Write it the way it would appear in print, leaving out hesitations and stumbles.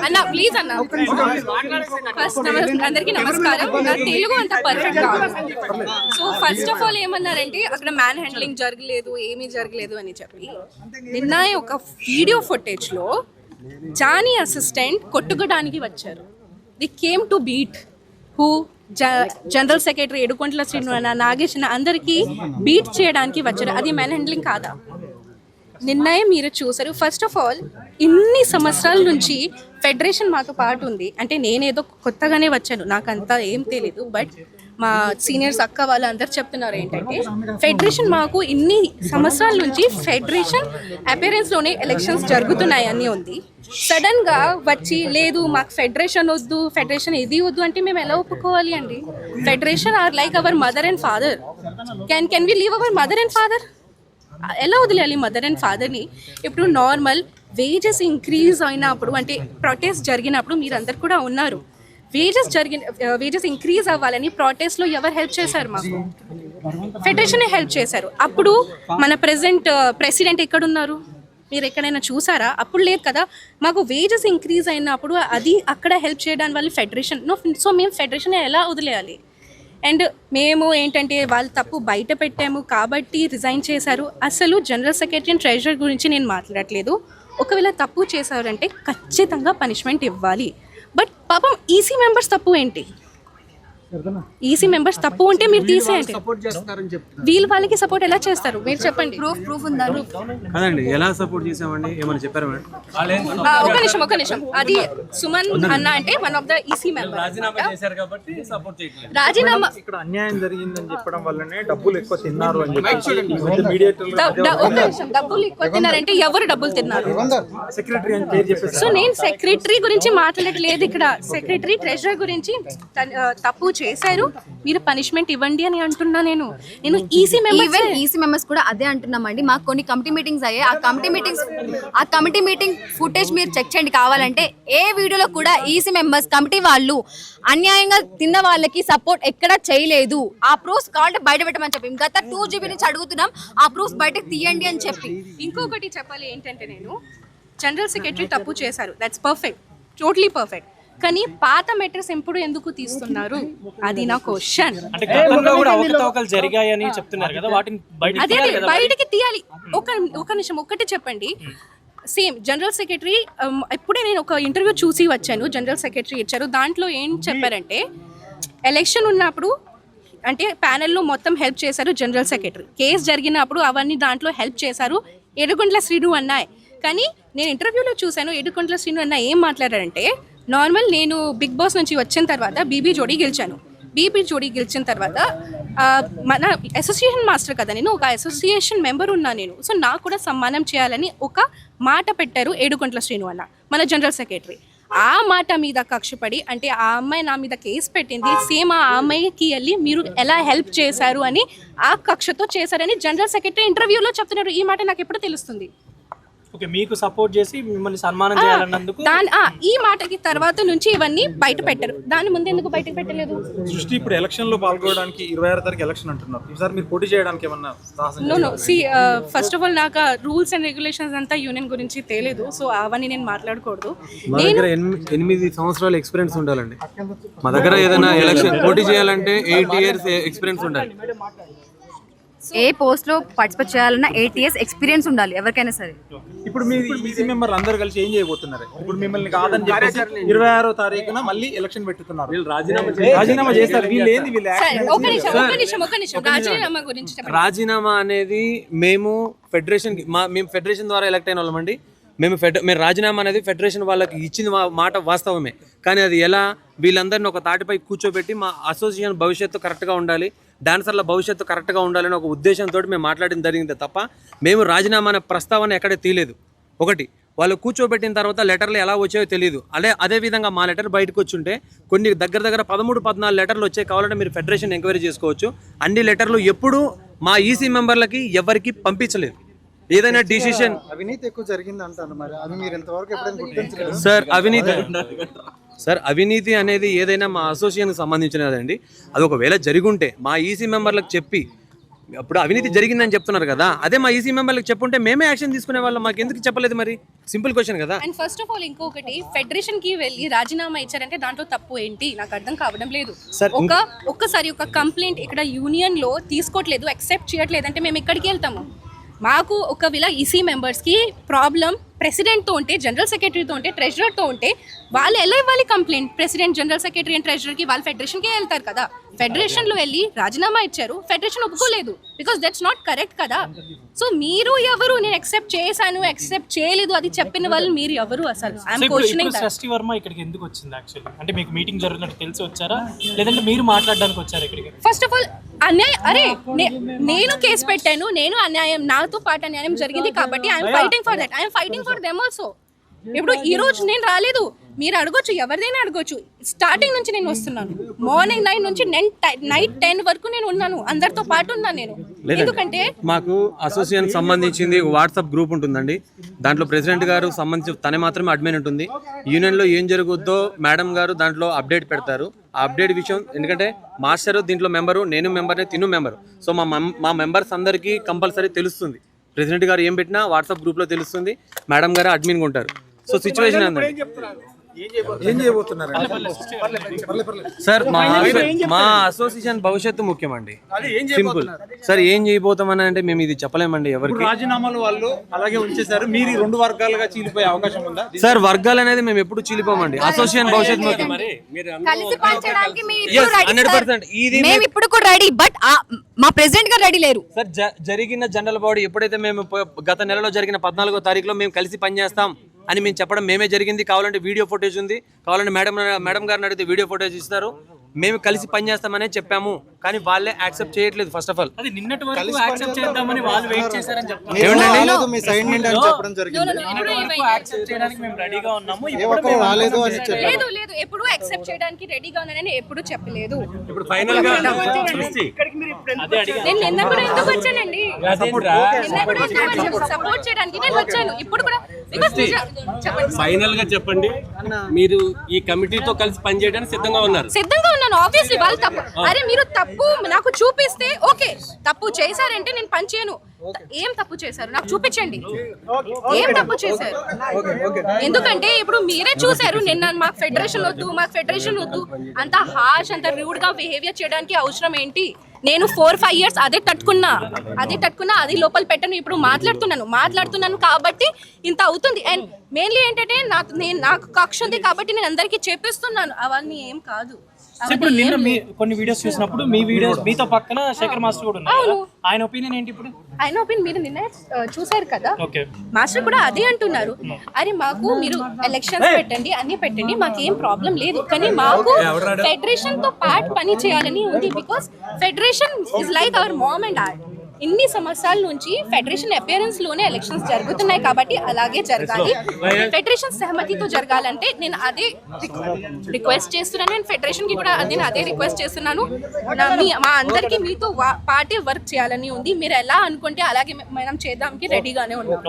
అన్న ప్లీజ్ అన్న ఫస్ట్ అందరికి నమస్కారం. నా తెలుగు అంత పర్ఫెక్ట్ కాదు. సో ఫస్ట్ ఆఫ్ ఆల్ ఏమన్నారంటే అక్కడ మ్యాన్ హ్యాండ్లింగ్ జరగలేదు, ఏమీ జరగలేదు అని చెప్పి నిన్న ఒక వీడియో ఫుటేజ్ లో జానీ అసిస్టెంట్ కొట్టుకోవడానికి వచ్చారు. The came to beat who general secretary ఏడుకొండల శ్రీను నాగేష్ అందరికీ బీట్ చేయడానికి వచ్చారు. అది మ్యాన్ హ్యాండ్లింగ్ కాదా? నిర్ణయం మీరు చూసారు. ఫస్ట్ ఆఫ్ ఆల్ ఇన్ని సంవత్సరాల నుంచి ఫెడరేషన్ మాతో పాటు ఉంది. అంటే నేనేదో కొత్తగానే వచ్చాను, నాకు అంతా ఏం తెలీదు. బట్ మా సీనియర్స్ అక్క వాళ్ళు అందరు చెప్తున్నారు ఏంటంటే ఫెడరేషన్ మాకు ఇన్ని సంవత్సరాల నుంచి ఫెడరేషన్ అపీరెన్స్లోనే ఎలక్షన్స్ జరుగుతున్నాయి అని ఉంది. సడన్గా వచ్చి లేదు మాకు ఫెడరేషన్ వద్దు, ఫెడరేషన్ ఇది వద్దు అంటే మేము ఎలా ఒప్పుకోవాలి అండి? Federation are like our mother and father. Can we leave our mother and father? ఎలా వదిలేయాలి మదర్ అండ్ ఫాదర్ని? ఇప్పుడు నార్మల్ వేజెస్ ఇంక్రీజ్ అయినప్పుడు అంటే ప్రొటెస్ట్ జరిగినప్పుడు మీరందరు కూడా ఉన్నారు. వేజెస్ ఇంక్రీజ్ అవ్వాలని ప్రొటెస్ట్లో ఎవరు హెల్ప్ చేశారు? మాకు ఫెడరేషనే హెల్ప్ చేశారు. అప్పుడు మన ప్రెసిడెంట్ ఎక్కడున్నారు? మీరు ఎక్కడైనా చూసారా? అప్పుడు లేదు కదా. మాకు వేజెస్ ఇంక్రీజ్ అయినప్పుడు అది అక్కడ హెల్ప్ చేయడానికి వాళ్ళు ఫెడరేషన్ సో మేము ఫెడరేషన్ ఎలా వదిలేయాలి? అండ్ మేము ఏంటంటే వాళ్ళు తప్పు బయట పెట్టాము కాబట్టి రిజైన్ చేశారు. అసలు జనరల్ సెక్రటరీ అండ్ ట్రెజరర్ గురించి నేను మాట్లాడట్లేదు. ఒకవేళ తప్పు చేశారంటే ఖచ్చితంగా పనిష్మెంట్ ఇవ్వాలి. బట్ పాపం ఈసీ మెంబర్స్ తప్పు ఏంటి? ఈసీ మెంబర్స్ తప్పు ఉంటే మీరు తీసేయండి. వీళ్ళు వాళ్ళకి సపోర్ట్ ఎలా చేస్తారు మీరు చెప్పండి? ప్రూఫ్ ఉందా? కాదండి, ఎలా సపోర్ట్ చేసామండి? ఏమని చెప్పారు మేడం? ఒక నిమిషం అది సుమన్ అన్న అంటే one of the EC member రాజీనామా ఇక్కడ అన్యాయం జరిగిందని చెప్పడం వల్లనే డబ్బులు ఎక్కువ తిన్నారు అని చెప్పి డబ్బులు ఎక్కువ తిన్నారంటే ఎవరు డబ్బులు తిన్నారు? సెక్రటరీ అని పేరు చెప్పేసి. సో నేను సెక్రటరీ గురించి మాట్లాడట్లేదు ఇక్కడ. సెక్రటరీ ట్రెజరర్ గురించి తప్పు చేశారు, మీరు పనిష్మెంట్ ఇవ్వండి అని అంటున్నా. నేను ఈసీ మెంబర్స్ కూడా అదే అంటున్నామండి. మాకు కొన్ని కమిటీ మీటింగ్స్ అయ్యాయి. ఆ కమిటీ మీటింగ్ ఫుటేజ్ మీరు చెక్ చేయండి కావాలంటే. ఏ వీడియోలో కూడా ఈసీ మెంబర్స్ కమిటీ వాళ్ళు అన్యాయంగా తిన్న వాళ్ళకి సపోర్ట్ ఎక్కడ చేయలేదు. ఆ ప్రూఫ్స్ కావాలంటే బయట పెట్టమని చెప్పి గత 2 GB నుంచి అడుగుతున్నాం. ఆ ప్రూఫ్స్ బయటకు తీయండి అని చెప్పి. ఇంకొకటి చెప్పాలి ఏంటంటే నేను జనరల్ సెక్రటరీ తప్పు చేశారు, దట్స్ పర్ఫెక్ట్, టోటలీ పర్ఫెక్ట్. కానీ పాత మెటర్స్ ఎప్పుడు ఎందుకు తీస్తున్నారు? అది నా క్వశ్చన్. అదే బయటికి తీయాలి. ఒక నిమిషం ఒక్కటి చెప్పండి. సేమ్ జనరల్ సెక్రటరీ ఇప్పుడే నేను ఒక ఇంటర్వ్యూ చూసి వచ్చాను, జనరల్ సెక్రటరీ ఇచ్చారు. దాంట్లో ఏం చెప్పారంటే ఎలక్షన్ ఉన్నప్పుడు అంటే ప్యానెల్లో మొత్తం హెల్ప్ చేశారు జనరల్ సెక్రటరీ. కేసు జరిగినప్పుడు అవన్నీ దాంట్లో హెల్ప్ చేశారు ఏడుకొండల శ్రీను అన్నాయి. కానీ నేను ఇంటర్వ్యూలో చూశాను ఏడుకొండల శ్రీను అన్న ఏం మాట్లాడారంటే నార్మల్ నేను బిగ్ బాస్ నుంచి వచ్చిన తర్వాత బీబీ జోడీ గెలిచిన తర్వాత మన అసోసియేషన్ మాస్టర్ కదా, నేను ఒక అసోసియేషన్ మెంబర్ ఉన్నా నేను. సో నాకు కూడా సన్మానం చేయాలని ఒక మాట పెట్టారు ఏడుకొండల శ్రీను అన్న మన జనరల్ సెక్రటరీ. ఆ మాట మీద కక్షపడి అంటే ఆ అమ్మాయి నా మీద కేసు పెట్టింది, సేమ్ ఆ అమ్మాయికి వెళ్ళి మీరు ఎలా హెల్ప్ చేశారు అని ఆ కక్షతో చేశారని జనరల్ సెక్రటరీ ఇంటర్వ్యూలో చెప్తున్నారు. ఈ మాట నాకు ఎప్పుడు తెలుస్తుంది? ఓకే, మీకు సపోర్ట్ చేసి మిమ్మల్ని సన్మానం చేయాలన్నందుకు ఈ మాటకి తర్వాత నుంచి ఇవన్నీ బయట పెట్టారు. దాని ముందు ఎందుకు బయటకు పెట్టలేదు? సృష్టి ఇప్పుడు ఎలక్షన్ లో పాల్గొనడానికి 26 తారీఖు ఎలక్షన్ అంటున్నారు. ఈసారి మీరు పోటీ చేయడానికి ఏమన్నా? నో ఫస్ట్ ఆఫ్ ఆల్ నాకు రూల్స్ అండ్ రెగ్యులేషన్స్ అంతా యూనియన్ గురించి తెలియదు. సో అవన్నీ నేను మాట్లాడకూడదు. మా దగ్గర 8 సంవత్సరాల ఎక్స్పీరియన్స్ ఉండాలండి. మా దగ్గర ఏదైనా ఎలక్షన్ పోటీ చేయాలంటే 8 years ఎక్స్పీరియన్స్ ఉండాలి. ఏ పోస్ట్ లో పార్టిసిపేట్ చేయాలన్నా 8 years ఎక్స్పీరియన్స్ ఉండాలి ఎవరికైనా సరే. ఇప్పుడు మీ ఈసీ మెంబర్ అందరూ కలిసి ఏం చేయబోతున్నారు? ఇప్పుడు మిమ్మల్ని కాదని చెప్పేసి 26వ తారీఖున మళ్ళీ ఎలక్షన్ పెట్టుతున్నారు. రాజీనామా చేస్తారు. రాజీనామా అనేది మేము ఫెడరేషన్ ద్వారా ఎలక్ట్ అయిన వాళ్ళమండి. మేము రాజీనామా అనేది ఫెడరేషన్ వాళ్ళకి ఇచ్చిన మాట వాస్తవమే. కానీ అది ఎలా వీళ్ళందరినీ ఒక తాటిపై కూర్చోబెట్టి మా అసోసియేషన్ భవిష్యత్తు కరెక్ట్గా ఉండాలి, డాన్సర్ల భవిష్యత్తు కరెక్ట్గా ఉండాలని ఒక ఉద్దేశంతో మేము మాట్లాడడం జరిగింది తప్ప మేము రాజీనామా అనే ప్రస్తావన ఎక్కడ తీయలేదు. ఒకటి వాళ్ళు కూర్చోబెట్టిన తర్వాత లెటర్లు ఎలా వచ్చాయో తెలియదు. అదేవిధంగా మా లెటర్ బయటకు వచ్చుంటే కొన్ని దగ్గర 13-14 లెటర్లు వచ్చాయి. కావాలంటే మీరు ఫెడరేషన్ ఎంక్వైరీ చేసుకోవచ్చు. అన్ని లెటర్లు ఎప్పుడు మా ఈసీ మెంబర్లకి ఎవరికి పంపించలేదు. ఏదైనా డిసిషన్ అవినీతి ఎక్కువ జరిగింది అంటారు. మరి అది మీరు ఇంతవరకు ఎప్పుడైనా గుర్తించలేదు సార్? అవినీతి అనేది ఏదైనా మా అసోసియేషన్కి సంబంధించినదండి. అది ఒకవేళ జరుగుంటే మా ఈసీ మెంబర్లకు చెప్పి అప్పుడు అవినీతి జరిగిందని చెప్తున్నారు కదా, అదే మా ఈసీ మెంబర్లకు చెప్పుంటే మేమే యాక్షన్ తీసుకునే వాళ్ళం, మాకు ఎందుకు చెప్పలేదు మరి? సింపుల్ క్వశ్చన్ కదా. అండ్ ఫస్ట్ ఆఫ్ ఆల్ ఇంకొకటి, ఫెడరేషన్ కి వెళ్ళి రాజీనామా ఇచ్చారంటే దాంట్లో తప్పు ఏంటి నాకు అర్థం కావడం లేదు. ఒక్కసారి ఒక కంప్లైంట్ ఇక్కడ యూనియన్ లో తీసుకోవట్లేదు, యాక్సెప్ట్ చేయట్లేదు అంటే మేము ఎక్కడికి వెళ్తాము? మాకు ఒకవేళ ఈసీ మెంబర్స్కి ప్రాబ్లం ప్రెసిడెంట్తో ఉంటే, జనరల్ సెక్రటరీతో ఉంటే, ట్రెజరర్తో ఉంటే వాళ్ళు ఎలా ఇవ్వాలి complaint? President, general secretary and ట్రెజరర్కి వాళ్ళు ఫెడరేషన్కే వెళ్తారు కదా. ఫెడరేషన్లో వెళ్ళి రాజీనామా ఇచ్చారు, ఫెడరేషన్ ఒప్పుకోలేదు, బికాస్ దట్స్ నాట్ కరెక్ట్ కదా. సో మీరు ఎవరు? నేను యాక్సెప్ట్ చేశాను, యాక్సెప్ట్ చేయలేదు అది చెప్పిన వాళ్ళు మీరు ఎవరు అసలు? I'm questioning. షష్ఠి వర్మ ఇక్కడికి ఎందుకు వచ్చింది యాక్చువల్లీ? అంటే మీకు మీటింగ్ జరుగుతున్నట్టు తెలిసి వచ్చారా, లేదంటే మీరు మాట్లాడడానికి వచ్చారా ఇక్కడికి? ఫస్ట్ ఆఫ్ ఆల్ అన్యాయం, అరే నేను కేసు పెట్టాను, నేను అన్యాయం, నాతో పాటు అన్యాయం జరిగింది కాబట్టి I'm fighting for that, I'm fighting for them also. ఇప్పుడు ఈ రోజు నేను రాలేదు, మీరు అడగొచ్చు, ఎవరిదైనా అడగొచ్చు. స్టార్టింగ్ నుంచి నేను వస్తున్నాను, మార్నింగ్ 9 నుంచి నైట్ 10 వరకు నేను ఉన్నాను, అందరితో పాటు ఉన్నాను నేను. ఎందుకంటే మాకు అసోసియేషన్ సంబంధించింది వాట్సాప్ గ్రూప్ ఉంటుందండి, దాంట్లో ప్రెసిడెంట్ గారు సంబంధించి తనే మాత్రమే అడ్మిన్ ఉంటుంది. యూనియన్లో ఏం జరుగుద్దో మేడం గారు దాంట్లో అప్డేట్ పెడతారు. ఆ అప్డేట్ విషయం, ఎందుకంటే మాస్టర్ దీంట్లో మెంబరు, నేను మెంబర్ని, తిను మెంబరు. సో మా మెంబర్స్ అందరికీ కంపల్సరీ తెలుస్తుంది. ప్రెసిడెంట్ గారు ఏం పెట్టినా వాట్సాప్ గ్రూప్లో తెలుస్తుంది, మేడం గారు అడ్మిన్గా ఉంటారు. సో సిచ్యువేషన్ ఏంటంటే ఏం చేయబోతున్నారు సార్, మా అసోసియేషన్ భవిష్యత్తు ముఖ్యమండి, సింపుల్. సార్ ఏం చేయబోతామని అంటే మేము ఇది చెప్పలేమండి ఎవరికి. రాజీనామాలు వాళ్ళు అలాగే ఉంచేశారు, మీరు 2 వర్గాలుగా చీలిపోయే అవకాశం ఉందా? సార్ వర్గాలు అనేది మేము ఎప్పుడు చీలిపోమండి, అసోసియేషన్ భవిష్యత్తు ముఖ్యం. కలిసి పనిచేయడానికి Yes, 100%. ఇది మేము ఇప్పుడు కూడా రెడీ, బట్ మా ప్రెసిడెంట్ గారు రెడీ లేరు. సార్ జరిగిన జనరల్ బాడీ ఎప్పుడైతే మేము గత నెలలో జరిగిన 14వ తారీఖులో మేము కలిసి పనిచేస్తాం అని మేము చెప్పడం మేమే జరిగింది. కావాలంటే వీడియో ఫుటేజ్ ఉంది, కావాలంటే మేడం గారిని అడిగితే వీడియో ఫుటేజ్ ఇస్తారు. మేము కలిసి పనిచేస్తామనే చెప్పాము, కానీ వాళ్ళే యాక్సెప్ట్ చేయట్లేదు. ఫస్ట్ ఆఫ్ ఆల్ అది నిన్నటి వరకు యాక్సెప్ట్ చేద్దామని వాళ్ళు వెయిట్ చేశారని చెప్తున్నారు. రాలేదు, మీ సైడ్ నుండి అని చెప్పడం జరిగింది. యాక్సెప్ట్ చేయడానికి మేము రెడీగా ఉన్నాము, ఏ ఒక్కరు రాలేదు అని చెప్పారు. లేదు లేదు, ఎప్పుడు యాక్సెప్ట్ చేయడానికి రెడీగా ఉన్నానని ఎప్పుడు చెప్పలేదు. ఇప్పుడు ఫైనల్ గా అదే అడిగా. నేను నిన్న కూడా ఎందుకు వచ్చానండి, నిన్న కూడా సపోర్ట్ చేయడానికి నేను వచ్చాను. ఇప్పుడు కూడా because చెప్పండి, ఫైనల్ గా చెప్పండి, మీరు ఈ కమిటీతో కలిసి పనిచేయడానికి సిద్ధంగా ఉన్నారు? సిద్ధంగా ఉన్నాను. ఆబ్వియస్లీ వాళ్ళు తప్పు, అరే మీరు తప్పు నాకు చూపిస్తే ఓకే, తప్పు చేశారంటే నేను పని చేయను. ఏం తప్పు చేశారు నాకు చూపించండి, ఏం తప్పు చేశారు. ఎందుకంటే ఇప్పుడు మీరే చూసారు నిన్న, మాకు ఫెడరేషన్ వద్దు, మాకు ఫెడరేషన్ వద్దు, అంత హార్ష్, అంత రూడ్ గా బిహేవియర్ చేయడానికి అవసరం ఏంటి? నేను 4-5 years అదే తట్టుకున్నా, అది లోపల పెట్టను. ఇప్పుడు మాట్లాడుతున్నాను కాబట్టి ఇంత అవుతుంది. అండ్ మెయిన్లీ ఏంటంటే నాకు కక్ష ఉంది కాబట్టి నేను అందరికీ చెప్పిస్తున్నాను, అవన్నీ ఏం కాదు. ఇప్పుడు నిన్న మీ కొన్ని వీడియోస్ చూసినప్పుడు మీ వీడియోస్ మీతో పక్కన శేఖర్ మాస్టర్ కూడా ఉన్నారు, ఆయన ఒపీనియన్ ఏంటి ఇప్పుడు? ఆయన ఒపీనియన్ మీరు నిన్న చూసారు కదా, ఓకే, మాస్టర్ కూడా అదే అంటున్నారు. అరే మాకు మీరు ఎలక్షన్స్ పెట్టండి, అన్ని పెట్టండి, మాకేం ప్రాబ్లం లేదు, కానీ మాకు ఫెడరేషన్ తో పాటు పని చేయాలని ఉంది. Because federation is like our mom and dad. ఇన్ని సంవత్సరాల నుంచి ఫెడరేషన్ అపియరెన్స్ లోనే ఎలక్షన్స్ జరుగుతున్నాయి కాబట్టి అలాగే జరగాలి. ఫెడరేషన్ సహమతితో జరగాలంటే నేను అదే రిక్వెస్ట్ చేస్తున్నాను. నేను ఫెడరేషన్ కి కూడా అదే రిక్వెస్ట్ చేస్తున్నాను. మా అందరికి మీతో పార్టీ వర్క్ చేయాలని ఉంది. మీరు ఎలా అనుకుంటే అలాగే మనం చేద్దాంకి రెడీగానే ఉన్నాం.